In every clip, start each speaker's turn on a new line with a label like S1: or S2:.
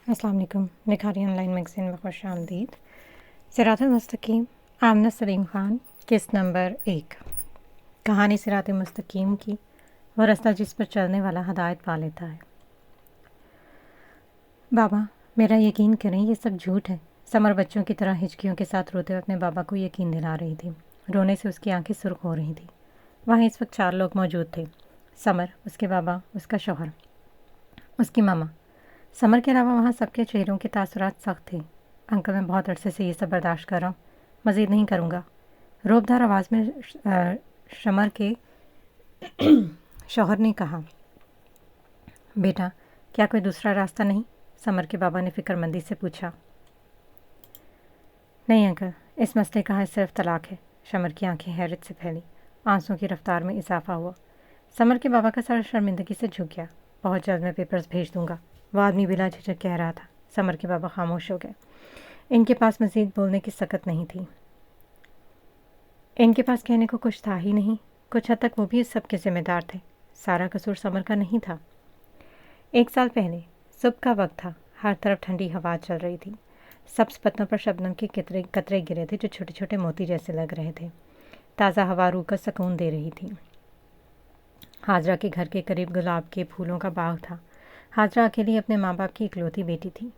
S1: अस्सलाम वालेकुम। निखारी online magazine में खुश आमदीद। सिरातुल मुस्तकीम, आमना सलीम ख़ान, किस्त नंबर 1। कहानी सिरात मुस्तकीम की, वो रास्ता जिस पर चलने वाला हदायत पा लेता है। बाबा, मेरा यकीन करें, ये सब झूठ है। समर बच्चों की तरह हिचकियों के साथ रोते हुए अपने बाबा को यकीन दिला रही थी। रोने से उसकी आंखें सुर्ख हो रही थी। वहाँ इस वक्त 4 लोग मौजूद थे। समर, उसके बाबा, उसका शौहर, उसकी मामा। समर के अलावा वहाँ सबके चेहरों के तासुरात सख्त थे। अंकल, मैं बहुत अरसे से ये सब बर्दाश्त कर रहा हूँ, मज़ीद नहीं करूँगा। रोबदार आवाज़ में समर के शौहर ने कहा। बेटा, क्या कोई दूसरा रास्ता नहीं? समर के बाबा ने फिक्रमंदी से पूछा। नहीं अंकल, इस मसले का हल सिर्फ तलाक है। समर की आंखें हैरत से फैली, आंसुओं की रफ्तार में इजाफा हुआ। समर के बाबा का सर शर्मिंदगी से झुक गया। बहुत जल्द मैं पेपर्स भेज दूंगा, वो आदमी बिला झिझक कह रहा था। समर के बाबा खामोश हो गए। इनके पास मज़ीद बोलने की सकत नहीं थी। इनके पास कहने को कुछ था ही नहीं। कुछ हद तक वो भी इस सब के जिम्मेदार थे। सारा कसूर समर का नहीं था। 1 साल पहले सुबह का वक्त था। हर तरफ ठंडी हवा चल रही थी। सब्ज़ पत्तों पर शबनम के कतरे गिरे थे जो छोटे छोटे मोती जैसे लग रहे थे। ताज़ा हवा रूह को सुकून दे रही थी। हाजरा के घर के करीब गुलाब के फूलों का बाग था। हाजरा अकेली अपने माँ बाप की इकलौती बेटी थी।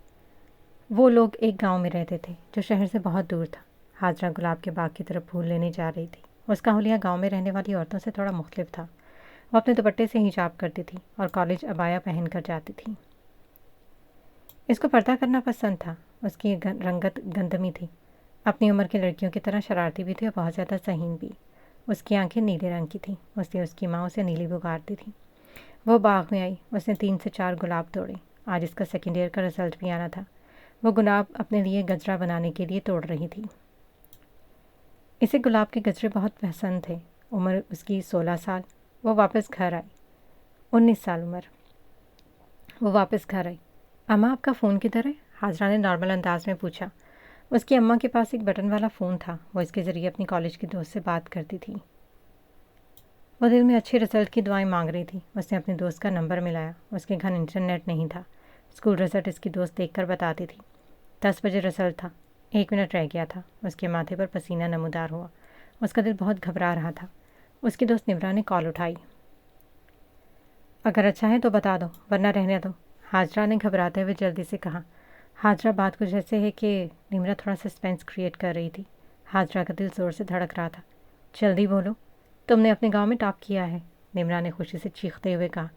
S1: वो लोग एक गांव में रहते थे जो शहर से बहुत दूर था। हाजरा गुलाब के बाग की तरफ फूल लेने जा रही थी। उसका हुलिया गांव में रहने वाली औरतों से थोड़ा मुख्तलिफ था। वो अपने दुपट्टे से हिजाब करती थी और कॉलेज अबाया पहन कर जाती थी। इसको पर्दा करना पसंद था। उसकी रंगत गंदमी थी। अपनी उम्र की लड़कियों की तरह शरारती भी थी और बहुत ज़्यादा ज़हीन भी। उसकी आंखें नीले रंग की थीं, इसलिए उसकी माँ उसे नीली पुकारती थी। वो बाग में आई। उसने 3 से 4 गुलाब तोड़े। आज इसका सेकेंड ईयर का रिजल्ट भी आना था। वो गुलाब अपने लिए गजरा बनाने के लिए तोड़ रही थी। इसे गुलाब के गजरे बहुत पसंद थे। उम्र उसकी 16 साल। वो वापस घर आई। 19 साल उम्र। वो वापस घर आई। अम्मा, आपका फ़ोन किधर है? हाजरा ने नॉर्मल अंदाज में पूछा। उसकी अम्मा के पास एक बटन वाला फ़ोन था। वो इसके ज़रिए अपनी कॉलेज की दोस्त से बात करती थी। वो दिल में अच्छे रिजल्ट की दुआएं मांग रही थी। उसने अपने दोस्त का नंबर मिलाया। उसके घर इंटरनेट नहीं था। स्कूल रिजल्ट इसकी दोस्त देखकर बताती थी। 10 बजे रिजल्ट था। 1 मिनट रह गया था। उसके माथे पर पसीना नमूदार हुआ। उसका दिल बहुत घबरा रहा था। उसकी दोस्त निम्रा ने कॉल उठाई। अगर अच्छा है तो बता दो, वरना रहने दो, हाजरा ने घबराते हुए जल्दी से कहा। हाजरा बात कुछ ऐसे है कि निम्रा थोड़ा सस्पेंस क्रिएट कर रही थी। हाजरा का दिल ज़ोर से धड़क रहा था। जल्दी बोलो, तुमने अपने गांव में टॉप किया है, निम्रा ने खुशी से चीखते हुए कहा।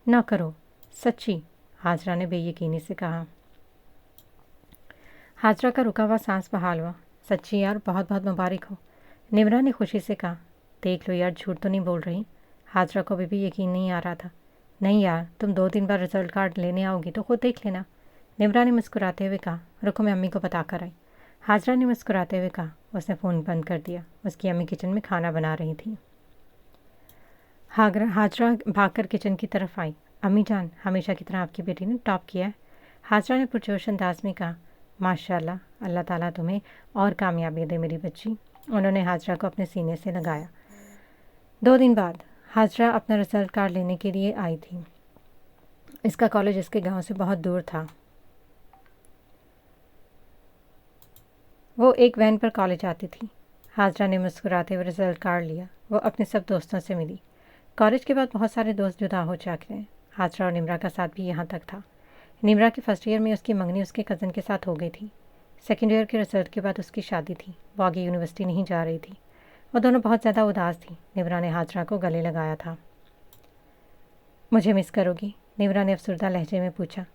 S1: ना करो, सच्ची, हाजरा ने बेयकीनी से कहा। हाजरा का रुका हुआ सांस बहाल हुआ। सच्ची यार, बहुत बहुत मुबारक हो, निम्रा ने खुशी से कहा। देख लो यार, झूठ तो नहीं बोल रही। हाजरा को अभी भी यकीन नहीं आ रहा था। नहीं यार, तुम 2 दिन बाद रिजल्ट कार्ड लेने आओगी तो खुद देख लेना, निम्रा ने मुस्कुराते हुए कहा। रुको, मैं अम्मी को बता कर आई, हाजरा ने मुस्कुराते हुए कहा। उसने फ़ोन बंद कर दिया। उसकी अम्मी किचन में खाना बना रही थी। हाजरा भागकर किचन की तरफ आई। अम्मी जान, हमेशा की तरह आपकी बेटी ने टॉप किया है, हाजरा ने पुरजोश अंदाज में कहा। माशाल्लाह, अल्लाह ताला तुम्हें और कामयाबी दे मेरी बच्ची। उन्होंने हाजरा को अपने सीने से लगाया। 2 दिन बाद हाजरा अपना रिजल्ट कार्ड लेने के लिए आई थी। इसका कॉलेज इसके गांव से बहुत दूर था। वो एक वैन पर कॉलेज आती थी। हाजरा ने मुस्कुराते हुए रिजल्ट कार्ड लिया। वो अपने सब दोस्तों से मिली। कॉलेज के बाद बहुत सारे दोस्त जुदा हो चुके हैं। हाजरा और निम्रा का साथ भी यहाँ तक था। निम्रा के फर्स्ट ईयर में उसकी मंगनी उसके कज़न के साथ हो गई थी। सेकेंड ईयर के रिजल्ट के बाद उसकी शादी थी। वो आगे यूनिवर्सिटी नहीं जा रही थी। वो दोनों बहुत ज़्यादा उदास थी। निम्रा ने हाजरा को गले लगाया था। मुझे मिस करोगी? निम्रा ने अफसरदा लहजे में पूछा।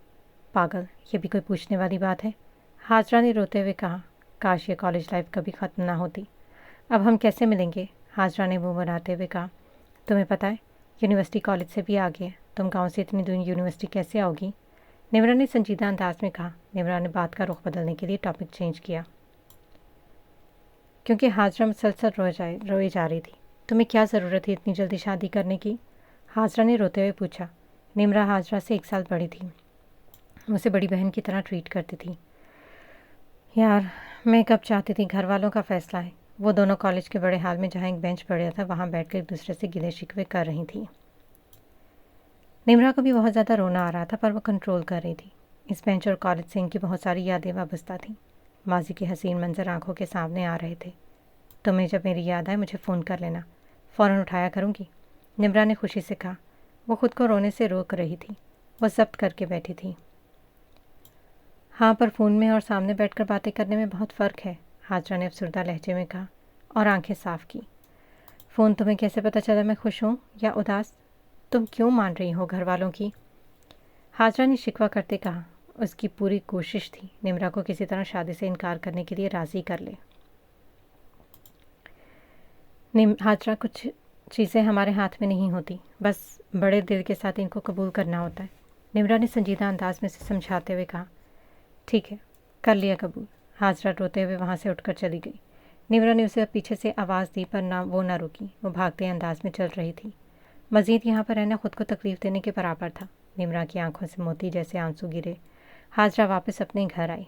S1: पागल, ये भी कोई पूछने वाली बात है, हाजरा ने रोते हुए कहा। काश ये कॉलेज लाइफ कभी ख़त्म ना होती। अब हम कैसे मिलेंगे? हाजरा ने मुँह बनाते हुए कहा। तुम्हें पता है, यूनिवर्सिटी कॉलेज से भी आगे है। तुम गांव से इतनी दूर यूनिवर्सिटी कैसे आओगी? निम्रा ने संजीदा अंदाज में कहा। निम्रा ने बात का रुख बदलने के लिए टॉपिक चेंज किया, क्योंकि हाजरा मुसलसल रोए जा रही थी। तुम्हें क्या ज़रूरत है इतनी जल्दी शादी करने की? हाजरा ने रोते हुए पूछा। निम्रा हाजरा से 1 साल बड़ी थी। उसे बड़ी बहन की तरह ट्रीट करती थी। यार, मैं कब चाहती थी घर वालों का फ़ैसला है। वो दोनों कॉलेज के बड़े हाल में जहाँ एक बेंच पड़ा था वहाँ बैठकर एक दूसरे से गिले शिकवे कर रही थी। निम्रा को भी बहुत ज़्यादा रोना आ रहा था, पर वो कंट्रोल कर रही थी। इस बेंच और कॉलेज से इनकी बहुत सारी यादें वाबस्ता थीं। माजी के हसीन मंजर आंखों के सामने आ रहे थे। तुम्हें जब मेरी याद आए मुझे फ़ोन कर लेना, फ़ौरन उठाया करूँगी, निम्रा ने खुशी से कहा। वो खुद को रोने से रोक रही थी। वो ज़ब्त करके बैठी थी। हाँ, पर फ़ोन में और सामने बैठकर बातें करने में बहुत फ़र्क है, हाजरा ने अफसरदा लहजे में कहा और आंखें साफ की। फ़ोन तुम्हें कैसे पता चला मैं खुश हूँ या उदास? तुम क्यों मान रही हो घर वालों की? हाजरा ने शिकवा करते कहा। उसकी पूरी कोशिश थी निम्रा को किसी तरह शादी से इनकार करने के लिए राज़ी कर ले। हाजरा, कुछ चीज़ें हमारे हाथ में नहीं होती, बस बड़े दिल के साथ इनको कबूल करना होता है, निम्रा ने संजीदा अंदाज में से समझाते हुए कहा। ठीक है, कर लिया कबूल। हाजरा रोते हुए वहाँ से उठकर चली गई। निम्रा ने उसे पीछे से आवाज़ दी पर वो ना रुकी। वो भागते अंदाज में चल रही थी। मज़ीद यहाँ पर रहना खुद को तकलीफ़ देने के बराबर था। निम्रा की आंखों से मोती जैसे आंसू गिरे। हाजरा वापस अपने घर आई।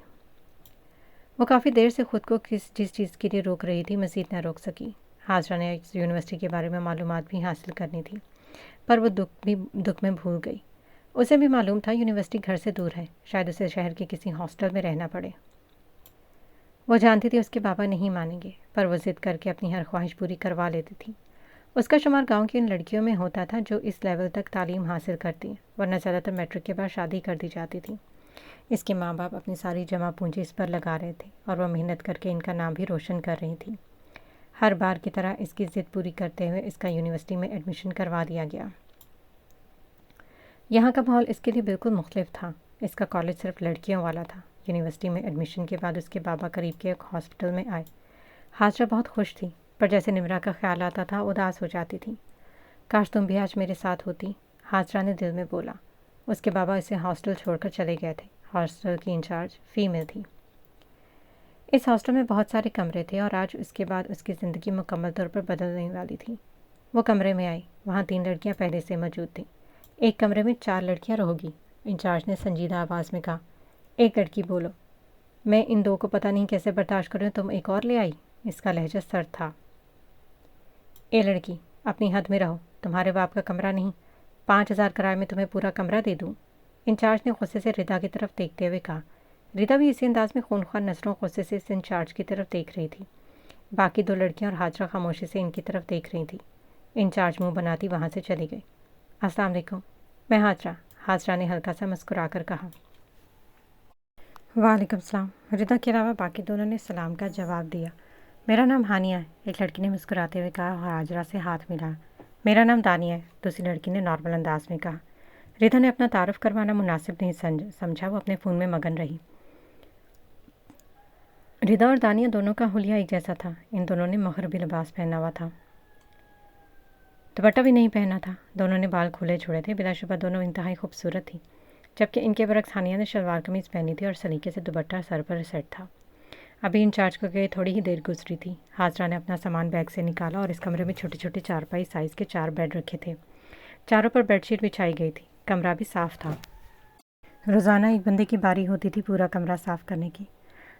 S1: वो काफ़ी देर से खुद को जिस चीज़ के लिए रोक रही थी मज़ीद न रोक सकी। हाजरा ने इस यूनिवर्सिटी के बारे में मालूमात भी हासिल करनी थी, पर वो दुख में भूल गई। उसे भी मालूम था यूनिवर्सिटी घर से दूर है, शायद उसे शहर के किसी हॉस्टल में रहना पड़े। वो जानती थी उसके बाबा नहीं मानेंगे, पर वो ज़िद करके अपनी हर ख्वाहिश पूरी करवा लेती थी। उसका शुमार गांव की उन लड़कियों में होता था जो इस लेवल तक तालीम हासिल करती हैं, वरना ज़्यादातर मैट्रिक के बाद शादी कर दी जाती थी। इसके माँ बाप अपनी सारी जमा पूंजी इस पर लगा रहे थे और वह मेहनत करके इनका नाम भी रोशन कर रही थी। हर बार की तरह इसकी ज़िद पूरी करते हुए इसका यूनिवर्सिटी में एडमिशन करवा दिया गया। यहाँ का माहौल इसके लिए बिल्कुल मुख्तलिफ था। इसका कॉलेज सिर्फ लड़कियों वाला था। यूनिवर्सिटी में एडमिशन के बाद उसके बाबा करीब के एक हॉस्पिटल में आए। हाजरा बहुत खुश थी, पर जैसे निम्रा का ख्याल आता था उदास हो जाती थी। काश तुम भी आज मेरे साथ होती, हाजरा ने दिल में बोला। उसके बाबा इसे हॉस्टल छोड़कर चले गए थे। हॉस्टल की इंचार्ज फीमेल थी। इस हॉस्टल में बहुत सारे कमरे थे और आज उसके बाद उसकी ज़िंदगी मुकम्मल तौर पर बदलने वाली थी। वो कमरे में आई। वहाँ 3 लड़कियाँ पहले से मौजूद थीं। एक कमरे में 4 लड़कियाँ रहोगी, इंचार्ज ने संजीदा आवाज़ में कहा। एक लड़की बोलो। मैं इन 2 को पता नहीं कैसे बर्दाश्त करूँ, तुम एक और ले आई। इसका लहजा सर्द था। ए लड़की, अपनी हद में रहो, तुम्हारे बाप का कमरा नहीं, 5000 किराए में तुम्हें पूरा कमरा दे दूँ। इंचार्ज ने गुस्से से रिदा की तरफ देखते हुए कहा। रिदा भी इसी अंदाज में खूनख्वार नज़रों गुस्से से इस इंचार्ज की तरफ देख रही थी। बाकी 2 लड़कियां और हाजरा खामोशी से इनकी तरफ देख रही थी। इंचार्ज मुंह बनाती वहाँ से चली गई। अस्सलाम वालेकुम, मैं हाजरा, हाजरा ने हल्का सा मुस्कुरा कर कहा। वालेकुम सलाम। रिदा के अलावा बाकी दोनों ने सलाम का जवाब दिया। मेरा नाम हानिया है, एक लड़की ने मुस्कुराते हुए कहा और हाजरा से हाथ मिलाया। मेरा नाम दानिया है, दूसरी लड़की ने नॉर्मल अंदाज में कहा। रिदा ने अपना तारुफ करवाना मुनासिब नहीं समझा। वो अपने फ़ोन में मगन रही। रिदा और दानिया दोनों का हुलिया एक जैसा था। इन दोनों ने मगरबी लिबास पहना हुआ था, दुपट्टा भी नहीं पहना था। दोनों ने बाल खुले छोड़े थे। बिलाशुबा दोनों इंतहाई खूबसूरत थी, जबकि इनके बरक्स हानिया ने शलवार कमीज़ पहनी थी और सलीके से दुपट्टा सर पर सेट था। अभी इंचार्ज को गए थोड़ी ही देर गुजरी थी। हाजरा ने अपना सामान बैग से निकाला और इस कमरे में छोटे छोटे चारपाई साइज़ के 4 बेड रखे थे। चारों पर बेडशीट बिछाई गई थी। कमरा भी साफ़ था। रोज़ाना एक बंदे की बारी होती थी पूरा कमरा साफ़ करने की।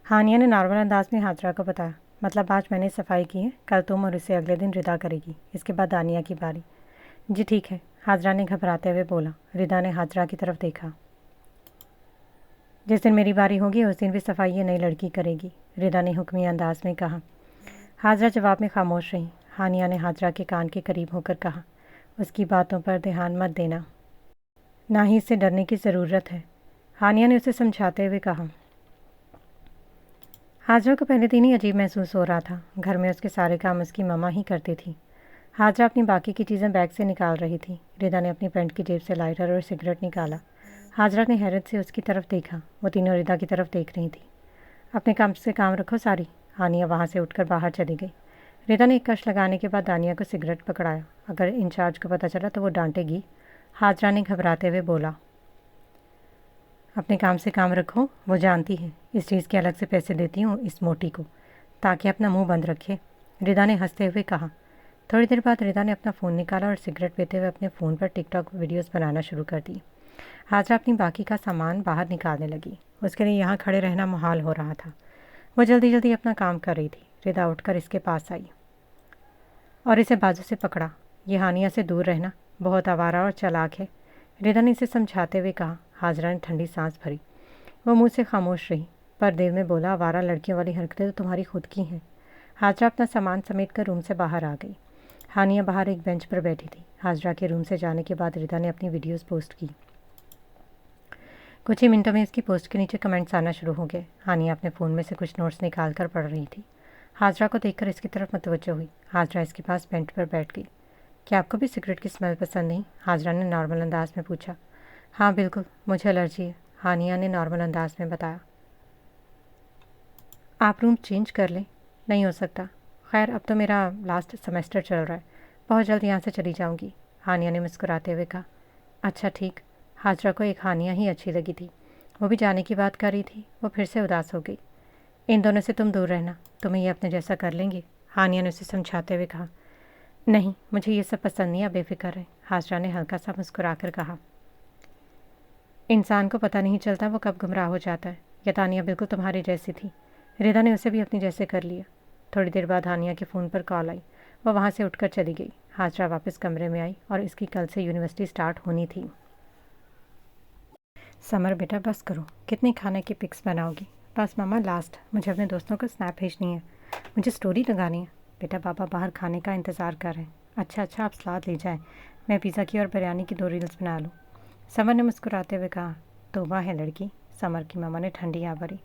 S1: हानिया ने नॉर्मल अंदाज में हाजरा को बताया। मतलब आज मैंने सफाई की है, कल तुम और इसे अगले दिन रिदा करेगी, इसके बाद दानिया की बारी। जी ठीक है, हाजरा ने घबराते हुए बोला। रिदा ने हाजरा की तरफ देखा। जिस दिन मेरी बारी होगी उस दिन भी सफाई ये नई लड़की करेगी, रिदा ने हुक्मी अंदाज में कहा। हाजरा जवाब में खामोश रही। हानिया ने हाजरा के कान के करीब होकर कहा, उसकी बातों पर ध्यान मत देना, ना ही इससे डरने की ज़रूरत है। हानिया ने उसे समझाते हुए कहा। हाजरा को पहले दिन ही अजीब महसूस हो रहा था। घर में उसके सारे काम उसकी मम्मा ही करती थी। हाजरा अपनी बाकी की चीज़ें बैग से निकाल रही थी। रिदा ने अपनी पैंट की जेब से लाइटर और सिगरेट निकाला। हाजरा ने हैरत से उसकी तरफ देखा। वो तीनों रिदा की तरफ देख रही थी। अपने काम से काम रखो सारी। हानिया वहाँ से उठकर बाहर चली गई। रिदा ने एक कश लगाने के बाद दानिया को सिगरेट पकड़ाया। अगर इंचार्ज को पता चला तो वो डांटेगी, हाजरा ने घबराते हुए बोला। अपने काम से काम रखो, वो जानती है इस चीज़ के अलग से पैसे देती हूँ इस मोटी को, ताकि अपना मुंह बंद रखे, रिदा ने हंसते हुए कहा। थोड़ी देर बाद रिदा ने अपना फ़ोन निकाला और सिगरेट पीते हुए अपने फ़ोन पर टिकटॉक वीडियोस बनाना शुरू कर दी। हाजरा अपनी बाकी का सामान बाहर निकालने लगी। उसके लिए यहाँ खड़े रहना मुहाल हो रहा था। वो जल्दी जल्दी अपना काम कर रही थी। रिदा उठकर इसके पास आई और इसे बाजू से पकड़ा। ये हानिया से दूर रहना, बहुत आवारा और चालाक है, रिदा ने इसे समझाते हुए कहा। हाजरा ने ठंडी सांस भरी। وہ منہ سے خاموش رہی، پر دل میں بولا آوارہ لڑکیوں والی حرکتیں تو تمہاری خود کی ہیں۔ حاجرہ اپنا سامان سمیٹ کر روم سے باہر آ گئی۔ ہانیہ باہر ایک بینچ پر بیٹھی تھی۔ حاجرہ کے روم سے جانے کے بعد ردا نے اپنی ویڈیوز پوسٹ کی۔ کچھ ہی منٹوں میں اس کی پوسٹ کے نیچے کمنٹس آنا شروع ہو گئے۔ ہانیہ اپنے فون میں سے کچھ نوٹس نکال کر پڑھ رہی تھی۔ حاجرہ کو دیکھ کر اس کی طرف متوجہ ہوئی۔ حاجرہ اس کے پاس بینچ پر بیٹھ گئی۔ کیا آپ کو بھی سگریٹ کی اسمیل پسند نہیں؟ حاجرہ نے نارمل انداز میں پوچھا۔ ہاں بالکل، مجھے الرجی ہے، ہانیہ نے نارمل انداز میں بتایا۔ آپ روم چینج کر لیں؟ نہیں ہو سکتا، خیر اب تو میرا لاسٹ سیمسٹر چل رہا ہے، بہت جلد یہاں سے چلی جاؤں گی، ہانیہ نے مسکراتے ہوئے کہا۔ اچھا ٹھیک۔ حاجرہ کو ایک ہانیہ ہی اچھی لگی تھی، وہ بھی جانے کی بات کر رہی تھی۔ وہ پھر سے اداس ہو گئی۔ ان دونوں سے تم دور رہنا، تمہیں یہ اپنے جیسا کر لیں گے، ہانیہ نے اسے سمجھاتے ہوئے کہا۔ نہیں، مجھے یہ سب پسند نہیں، آپ بے فکر رہیں، حاجرہ نے ہلکا سا مسکرا کر کہا۔ انسان کو پتہ نہیں چلتا وہ کب گمراہ ہو جاتا ہے، یہ تانیہ بالکل تمہاری جیسی تھی۔ ردا نے اسے بھی اپنی جیسے کر لیا۔ تھوڑی دیر بعد ہانیہ کے فون پر کال آئی، وہ وہاں سے اٹھ کر چلی گئی۔ حاجرہ واپس کمرے میں آئی اور اس کی کل سے یونیورسٹی سٹارٹ ہونی تھی۔ سمر بیٹا بس کرو، کتنے کھانے کی پکس بناؤ گی؟ بس ماما لاسٹ، مجھے اپنے دوستوں کو اسنیپ بھیجنی ہے، مجھے سٹوری لگانی ہے۔ بیٹا بابا باہر کھانے کا انتظار کر رہے ہیں۔ اچھا آپ سلاد لے جائیں، میں پیزا کی اور بریانی کی 2 ریلز بنا لوں، سمر نے مسکراتے ہوئے کہا۔ توبہ ہے لڑکی، سمر کی ماما نے ٹھنڈی آ بھری۔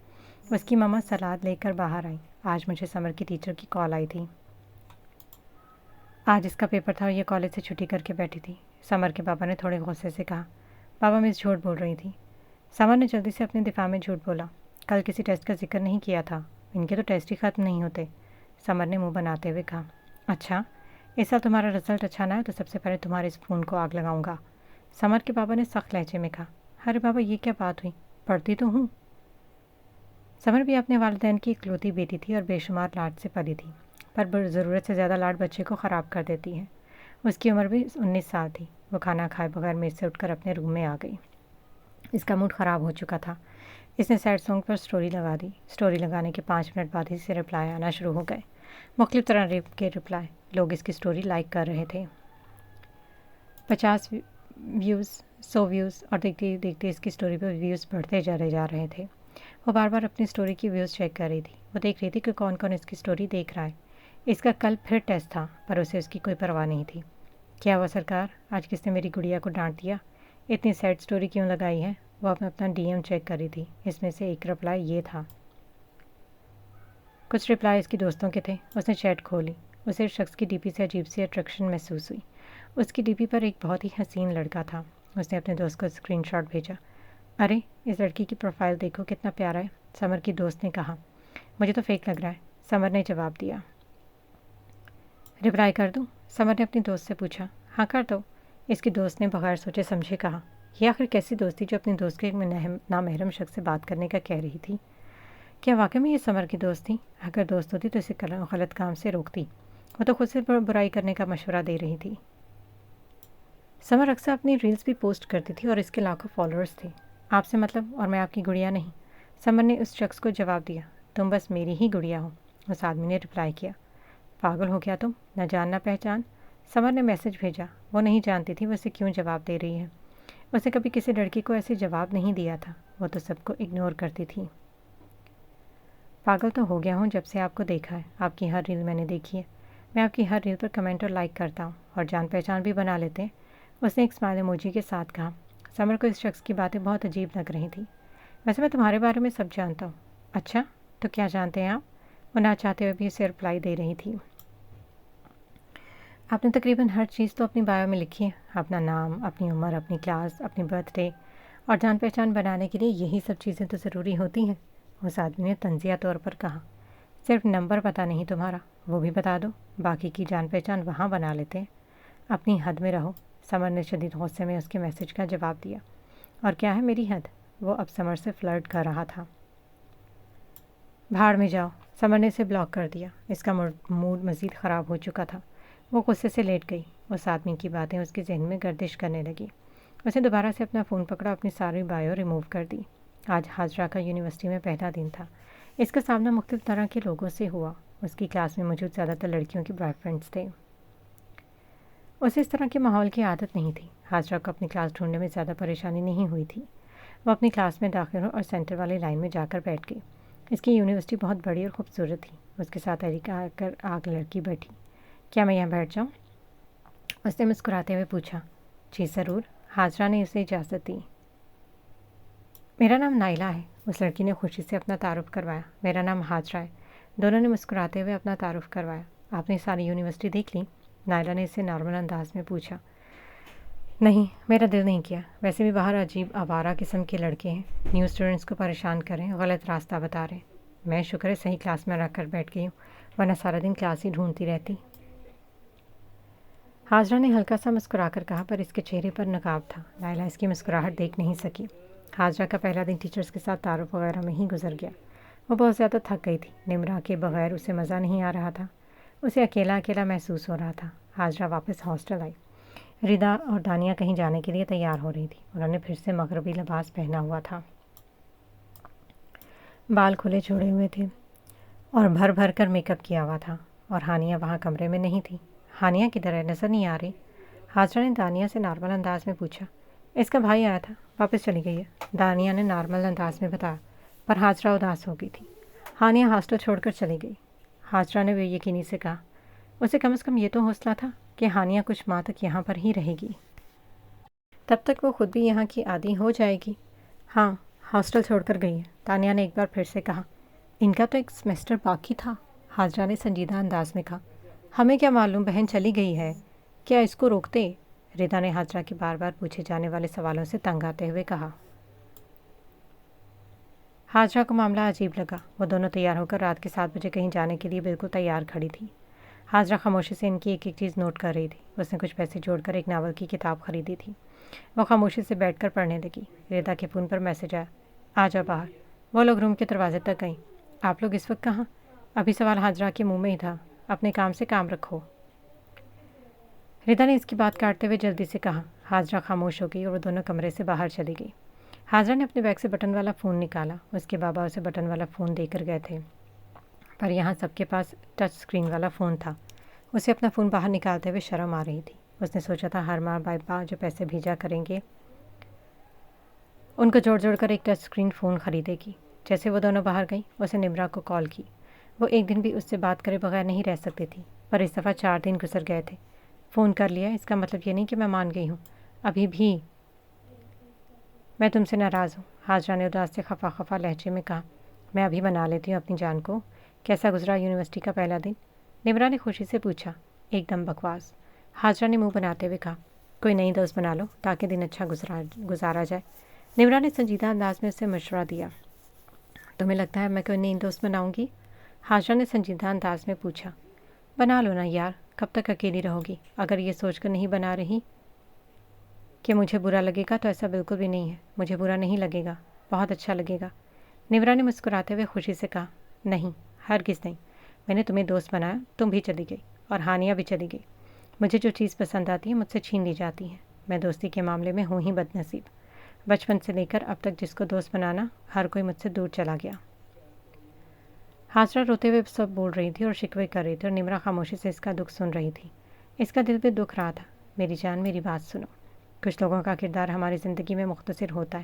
S1: اس کی ماما سلاد لے کر باہر آئی۔ آج مجھے سمر کی ٹیچر کی کال آئی تھی۔ آج اس کا پیپر تھا اور یہ کالج سے چھٹی کر کے بیٹھی تھی۔ سمر کے بابا نے تھوڑے غصے سے کہا۔ بابا مس جھوٹ بول رہی تھی۔ سمر نے جلدی سے اپنے دفاع میں جھوٹ بولا۔ کل کسی ٹیسٹ کا ذکر نہیں کیا تھا، ان کے تو ٹیسٹ ہی ختم نہیں ہوتے، سمر نے منہ بناتے ہوئے کہا۔ اچھا، اس سال تمہارا رزلٹ اچھا نہ ہے تو سب سے پہلے تمہارے اس فون کو آگ لگاؤں گا، سمر کے بابا نے سخت لہجے میں کہا۔ ارے بابا یہ کیا بات ہوئی، پڑھتی تو ہوں۔ سمر بھی اپنے والدین کی اکلوتی بیٹی تھی اور بے شمار لاڈ سے پلی تھی، پر ضرورت سے زیادہ لاڈ بچے کو خراب کر دیتی ہے۔ اس کی عمر بھی 19 سال تھی۔ وہ کھانا کھائے بغیر میز سے اٹھ کر اپنے روم میں آ گئی۔ اس کا موڈ خراب ہو چکا تھا۔ اس نے سیڈ سانگ پر سٹوری لگا دی۔ سٹوری لگانے کے 5 منٹ بعد ہی سے رپلائی آنا شروع ہو گئے، مختلف طرح کے رپلائی۔ لوگ اس کی سٹوری لائک کر رہے تھے۔ 50 ویوز، 100 ویوز، اور دیکھتے دیکھتے اس کی سٹوری پر ویوز بڑھتے جا رہے تھے۔ وہ بار بار اپنی سٹوری کی ویوز چیک کر رہی تھی۔ وہ دیکھ رہی تھی کہ کون کون اس کی سٹوری دیکھ رہا ہے۔ اس کا کل پھر ٹیسٹ تھا، پر اسے اس کی کوئی پرواہ نہیں تھی۔ کیا ہوا سرکار، آج کس نے میری گڑیا کو ڈانٹ دیا؟ اتنی سیڈ سٹوری کیوں لگائی ہے؟ وہ اپنا ڈی ایم چیک کر رہی تھی۔ اس میں سے ایک رپلائی یہ تھا۔ کچھ رپلائی اس کی دوستوں کے تھے۔ اس نے چیٹ کھولی۔ اسے اس شخص کی ڈی پی سے عجیب سی اٹریکشن محسوس ہوئی۔ اس کی ڈی پی پر ایک بہت ہی حسین لڑکا تھا۔ اس نے اپنے دوست کو اسکرین شاٹ بھیجا۔ ارے اس لڑکی کی پروفائل دیکھو، کتنا پیارا ہے، سمر کی دوست نے کہا۔ مجھے تو فیک لگ رہا ہے، سمر نے جواب دیا۔ رپلائی کر دوں؟ سمر نے اپنی دوست سے پوچھا۔ ہاں کر دو، اس کی دوست نے بغیر سوچے سمجھے کہا۔ یہ آخر کیسی دوستی جو اپنے دوست کے ایک نامحرم شخص سے بات کرنے کا کہہ رہی تھی؟ کیا واقعی میں یہ سمر کی دوست تھی؟ اگر دوست ہوتی تو اسے غلط کام سے روکتی، وہ تو خود سے برائی کرنے کا مشورہ دے رہی تھی۔ سمر اکثر اپنی ریلز بھی پوسٹ کرتی تھی اور اس کے لاکھوں فالوورز تھے۔ آپ سے مطلب، اور میں آپ کی گڑیا نہیں، سمر نے اس شخص کو جواب دیا۔ تم بس میری ہی گڑیا ہو، اس آدمی نے رپلائی کیا۔ پاگل ہو گیا تم، نہ جان نہ پہچان، سمر نے میسج بھیجا۔ وہ نہیں جانتی تھی وہ اسے کیوں جواب دے رہی ہے۔ اسے کبھی کسی لڑکی کو ایسے جواب نہیں دیا تھا، وہ تو سب کو اگنور کرتی تھی۔ پاگل تو ہو گیا ہوں جب سے آپ کو دیکھا ہے، آپ کی ہر ریل میں نے دیکھی ہے، میں آپ کی ہر ریل پر کمنٹ اور لائک کرتا ہوں، اور جان پہچان بھی بنا لیتے ہیں، اس نے ایک اسمائل ایموجی کے ساتھ کہا۔ سمر کو اس شخص کی باتیں بہت عجیب لگ رہی تھیں۔ ویسے میں تمہارے بارے میں سب جانتا ہوں۔ اچھا، تو کیا جانتے ہیں آپ؟ وہ نہ چاہتے ہوئے بھی اسے رپلائی دے رہی تھی۔ آپ نے تقریباً ہر چیز تو اپنی بایو میں لکھی ہے، اپنا نام، اپنی عمر، اپنی کلاس، اپنی برتھ ڈے، اور جان پہچان بنانے کے لیے یہی سب چیزیں تو ضروری ہوتی ہیں، اس آدمی نے طنزیہ طور پر کہا۔ صرف نمبر پتہ نہیں تمہارا، وہ بھی بتا دو، باقی کی جان پہچان وہاں بنا لیتے ہیں، اپنی حد میں رہو، سمر نے شدید غصے میں اس کے میسج کا جواب دیا۔ اور کیا ہے میری حد؟ وہ اب سمر سے فلرٹ کر رہا تھا۔ بھاڑ میں جاؤ، سمر نے اسے بلاک کر دیا۔ اس کا موڈ مزید خراب ہو چکا تھا۔ وہ غصے سے لیٹ گئی۔ اس آدمی کی باتیں اس کے ذہن میں گردش کرنے لگی۔ اس نے دوبارہ سے اپنا فون پکڑا، اپنی ساری بایو ریموو کر دی۔ آج حاجرہ کا یونیورسٹی میں پہلا دن تھا۔ اس کا سامنا مختلف طرح کے لوگوں سے ہوا۔ اس کی کلاس میں موجود زیادہ تر لڑکیوں کے بوائے فرینڈس تھے۔ اسے اس طرح کے ماحول کی عادت نہیں تھی۔ حاجرہ کو اپنی کلاس ڈھونڈنے میں زیادہ پریشانی نہیں ہوئی تھی۔ وہ اپنی کلاس میں داخل ہو اور سینٹر والی لائن میں جا کر بیٹھ گئی۔ اس کی یونیورسٹی بہت بڑی اور خوبصورت تھی۔ اس کے ساتھ آ کر لڑکی بیٹھی۔ کیا میں یہاں بیٹھ جاؤں؟ اس نے مسکراتے ہوئے پوچھا۔ جی ضرور، حاجرہ نے اسے اجازت دی۔ میرا نام نائلہ ہے، اس لڑکی نے خوشی سے اپنا تعارف کروایا۔ میرا نام حاجرہ ہے، دونوں نے مسکراتے ہوئے اپنا تعارف کروایا۔ آپ نے ساری یونیورسٹی دیکھ لی؟ نائلہ نے اسے نارمل انداز میں پوچھا۔ نہیں، میرا دل نہیں کیا، ویسے بھی باہر عجیب آوارہ قسم کے لڑکے ہیں، نیو اسٹوڈنٹس کو پریشان کریں، غلط راستہ بتا رہے ہیں۔ میں شکر ہے صحیح کلاس میں رکھ کر بیٹھ گئی ہوں، ورنہ سارا دن کلاس ہی ڈھونڈتی رہتی۔ حاجرہ نے ہلکا سا مسکرا کر کہا، پر اس کے چہرے پر نقاب تھا۔ نائلہ اس کی مسکراہٹ دیکھ نہیں سکی۔ حاجرہ کا پہلا دن ٹیچرز کے ساتھ تعارف وغیرہ میں ہی گزر گیا۔ وہ بہت زیادہ تھک گئی تھی، نمرا کے بغیر اسے مزہ نہیں آ رہا تھا، اسے اکیلا اکیلا محسوس ہو رہا تھا۔ حاجرہ واپس ہاسٹل آئی۔ ردا اور دانیہ کہیں جانے کے لیے تیار ہو رہی تھی۔ انہوں نے پھر سے مغربی لباس پہنا ہوا تھا، بال کھلے چھوڑے ہوئے تھے اور بھر بھر کر میک اپ کیا ہوا تھا، اور ہانیہ وہاں کمرے میں نہیں تھی۔ ہانیہ کدھر ہے؟ نظر نہیں آ رہی۔ حاجرہ نے دانیہ سے نارمل انداز میں پوچھا۔ اس کا بھائی آیا تھا، واپس چلی گئی ہے، دانیہ نے نارمل انداز میں بتایا، پر حاجرہ اداس ہو گئی تھی۔ ہانیہ ہاسٹل چھوڑ کر چلی گئی، حاجرہ نے بے یقینی سے کہا۔ اسے کم از کم یہ تو حوصلہ تھا کہ ہانیہ کچھ ماہ تک یہاں پر ہی رہے گی، تب تک وہ خود بھی یہاں کی عادی ہو جائے گی۔ ہاں، ہاسٹل چھوڑ کر گئی ہے، دانیہ نے ایک بار پھر سے کہا۔ ان کا تو ایک سیمسٹر باقی تھا، حاجرہ نے سنجیدہ انداز میں کہا۔ ہمیں کیا معلوم، بہن چلی گئی ہے، کیا اس کو روکتے؟ ردا نے حاجرہ کے بار بار پوچھے جانے والے سوالوں سے تنگ آتے ہوئے کہا۔ حاجرہ کو معاملہ عجیب لگا۔ وہ دونوں تیار ہو کر رات کے 7 بجے کہیں جانے کے لیے بالکل تیار کھڑی تھی۔ حاجرہ خاموشی سے ان کی ایک ایک چیز نوٹ کر رہی تھی۔ اس نے کچھ پیسے جوڑ کر ایک ناول کی کتاب خریدی تھی۔ وہ خاموشی سے بیٹھ کر پڑھنے لگی۔ ردا کے فون پر میسج آیا، آ جاؤ باہر۔ وہ لوگ روم کے دروازے تک گئیں۔ آپ لوگ اس وقت کہاں؟ ابھی سوال حاجرہ کے منہ میں ہی تھا، اپنے کام سے کام رکھو۔ ردا نے اس کی بات کاٹتے ہوئے جلدی سے کہا۔ حاجرہ خاموش ہو گئی اور وہ دونوں کمرے سے باہر چلی گئی۔ حاجرہ نے اپنے بیگ سے بٹن والا فون نکالا۔ اس کے بابا اسے بٹن والا فون دے کر گئے تھے، پر یہاں سب کے پاس ٹچ اسکرین والا فون تھا۔ اسے اپنا فون باہر نکالتے ہوئے شرم آ رہی تھی۔ اس نے سوچا تھا ہر ماہ بابا جو پیسے بھیجا کریں گے ان کو جوڑ جوڑ کر ایک ٹچ اسکرین فون خریدے گی۔ جیسے وہ دونوں باہر گئیں، اسے نمرا کو کال کی۔ وہ ایک دن بھی اس سے بات کرے بغیر نہیں رہ سکتی تھی، پر اس دفعہ 4 دن گزر گئے تھے۔ فون کر لیا، اس کا مطلب یہ نہیں کہ میں مان گئی ہوں، ابھی بھی میں تم سے ناراض ہوں، حاجرہ نے اداس سے خفا خفا لہجے میں کہا۔ میں ابھی بنا لیتی ہوں اپنی جان کو۔ کیسا گزرا یونیورسٹی کا پہلا دن؟ نمرا نے خوشی سے پوچھا۔ ایک دم بکواس، حاجرہ نے منہ بناتے ہوئے کہا۔ کوئی نئی دوست بنا لو تاکہ دن اچھا گزارا جائے، نمرا نے سنجیدہ انداز میں اسے مشورہ دیا۔ تمہیں لگتا ہے میں کوئی نئی دوست بناؤں گی؟ حاجرہ نے سنجیدہ انداز میں پوچھا۔ بنا لو نا یار، کب تک اکیلی رہو گی؟ اگر یہ سوچ کر نہیں بنا رہی کہ مجھے برا لگے گا تو ایسا بالکل بھی نہیں ہے، مجھے برا نہیں لگے گا، بہت اچھا لگے گا، نمرا نے مسکراتے ہوئے خوشی سے کہا۔ نہیں، ہرگز نہیں، میں نے تمہیں دوست بنایا، تم بھی چلی گئی اور ہانیہ بھی چلی گئی۔ مجھے جو چیز پسند آتی ہے مجھ سے چھین لی جاتی ہے، میں دوستی کے معاملے میں ہوں ہی بد نصیب۔ بچپن سے لے کر اب تک جس کو دوست بنانا، ہر کوئی مجھ سے دور چلا گیا۔ حاجرہ روتے ہوئے سب بول رہی تھی اور شکوے کر رہی تھی، اور نمرا خاموشی سے اس کا دکھ سن رہی تھی۔ اس کا دل بھی دکھ رہا تھا۔ میری جان، میری بات سنو، کچھ لوگوں کا کردار ہماری زندگی میں مختصر ہوتا ہے،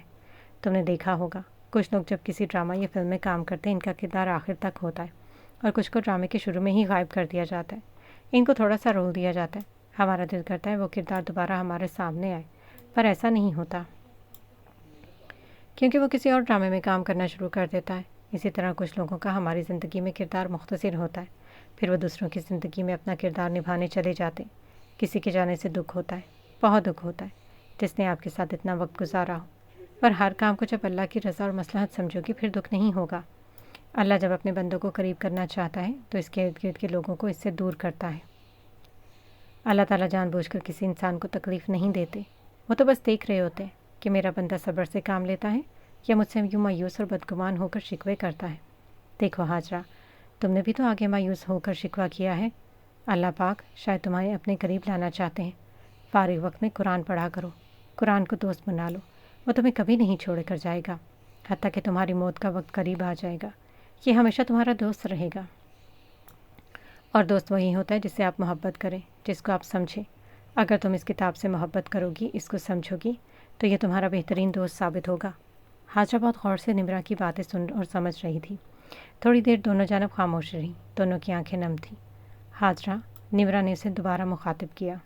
S1: تم نے دیکھا ہوگا۔ کچھ لوگ جب کسی ڈرامہ یا فلم میں کام کرتے ہیں، ان کا کردار آخر تک ہوتا ہے، اور کچھ کو ڈرامے کے شروع میں ہی غائب کر دیا جاتا ہے۔ ان کو تھوڑا سا رول دیا جاتا ہے، ہمارا دل کرتا ہے وہ کردار دوبارہ ہمارے سامنے آئے، پر ایسا نہیں ہوتا، کیونکہ وہ کسی اور ڈرامے میں کام کرنا شروع کر دیتا ہے۔ اسی طرح کچھ لوگوں کا ہماری زندگی میں کردار مختصر ہوتا ہے، پھر وہ دوسروں کی زندگی میں اپنا کردار نبھانے چلے جاتے ہیں۔ کسی کے جانے سے دکھ ہوتا ہے، بہت دکھ ہوتا ہے، جس نے آپ کے ساتھ اتنا وقت گزارا ہو، پر ہر کام کو جب اللہ کی رضا اور مصلحت سمجھو گی پھر دکھ نہیں ہوگا۔ اللہ جب اپنے بندوں کو قریب کرنا چاہتا ہے تو اس کے ارد گرد کے لوگوں کو اس سے دور کرتا ہے۔ اللہ تعالیٰ جان بوجھ کر کسی انسان کو تکلیف نہیں دیتے، وہ تو بس دیکھ رہے ہوتے ہیں کہ میرا بندہ صبر سے کام لیتا ہے یا مجھ سے یوں مایوس اور بدگمان ہو کر شکوے کرتا ہے۔ دیکھو حاجرہ، تم نے بھی تو آگے مایوس ہو کر شکوہ کیا ہے۔ اللہ پاک شاید تمہیں اپنے قریب لانا چاہتے ہیں۔ فارغ وقت میں قرآن پڑھا کرو، قرآن کو دوست بنا لو، وہ تمہیں کبھی نہیں چھوڑ کر جائے گا، حتیٰ کہ تمہاری موت کا وقت قریب آ جائے گا، یہ ہمیشہ تمہارا دوست رہے گا۔ اور دوست وہی ہوتا ہے جس سے آپ محبت کریں، جس کو آپ سمجھیں۔ اگر تم اس کتاب سے محبت کرو گی، اس کو سمجھو گی، تو یہ تمہارا بہترین دوست ثابت ہوگا۔ हाजरा बहुत गौर से निम्रा की बातें सुन और समझ रही थी। थोड़ी देर दोनों जानब खामोश रही। दोनों की आंखें नम थीं। हाजरा, निम्रा ने उसे दोबारा मुखातिब किया।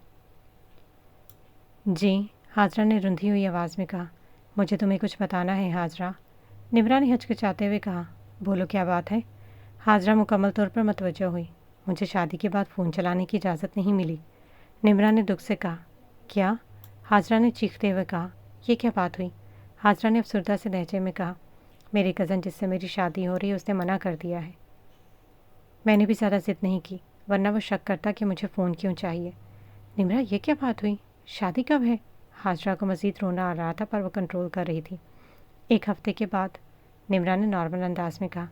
S1: जी, हाजरा ने रुंधी हुई आवाज़ में कहा। मुझे तुम्हें कुछ बताना है हाजरा। निम्रा ने हिचकिचाते हुए कहा। बोलो, क्या बात है? हाजरा मुकम्मल तौर पर मतवज्जह हुई। मुझे शादी के बाद फ़ोन चलाने की इजाज़त नहीं मिली। निम्रा ने दुख से कहा। क्या? हाजरा ने चीखते हुए कहा। यह क्या बात हुई? हाजरा ने अफसरदा से लहजे में कहा। मेरी कज़न जिससे मेरी शादी हो रही है उसने मना कर दिया है। मैंने भी ज़्यादा ज़िद नहीं की, वरना वो शक करता कि मुझे फ़ोन क्यों चाहिए। निम्रा, ये क्या बात हुई? शादी कब है? हाजरा को मज़ीद रोना आ रहा था पर वो कंट्रोल कर रही थी। 1 हफ्ते के बाद, निम्रा ने नॉर्मल अंदाज में कहा।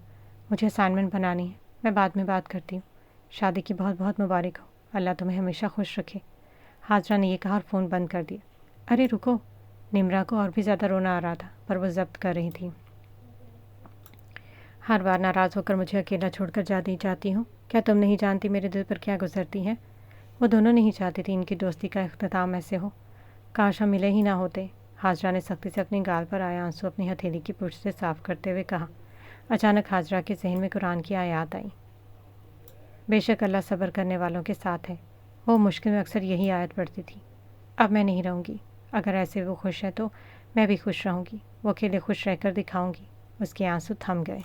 S1: मुझे असाइनमेंट बनानी है, मैं बाद में बात करती हूँ। शादी की बहुत बहुत मुबारक हो। अल्लाह तुम्हें हमेशा खुश रखे। हाजरा ने यह कहा और फ़ोन बंद कर दिया। अरे रुको! निम्रा को और भी ज़्यादा रोना आ रहा था पर वो ज़ब्त कर रही थी। हर बार नाराज़ होकर मुझे अकेला छोड़कर जाती हूँ। क्या तुम नहीं जानती मेरे दिल पर क्या गुजरती है? वो दोनों नहीं चाहती थी इनकी दोस्ती का इख्तिताम ऐसे हो। काश हम मिले ही ना होते। हाजरा ने सख्ती से अपनी गाल पर आया आंसू अपनी हथेली की पुर्श से साफ करते हुए कहा। अचानक हाजरा के जहन में कुरान की आयत आई। बेशक अल्लाह सब्र करने वालों के साथ है। वो मुश्किल में अक्सर यही आयत पढ़ती थी। अब मैं नहीं रहूँगी। अगर ऐसे वो खुश है तो मैं भी खुश रहूँगी। वो अकेले खुश रहकर दिखाऊँगी। उसके आंसू थम गए।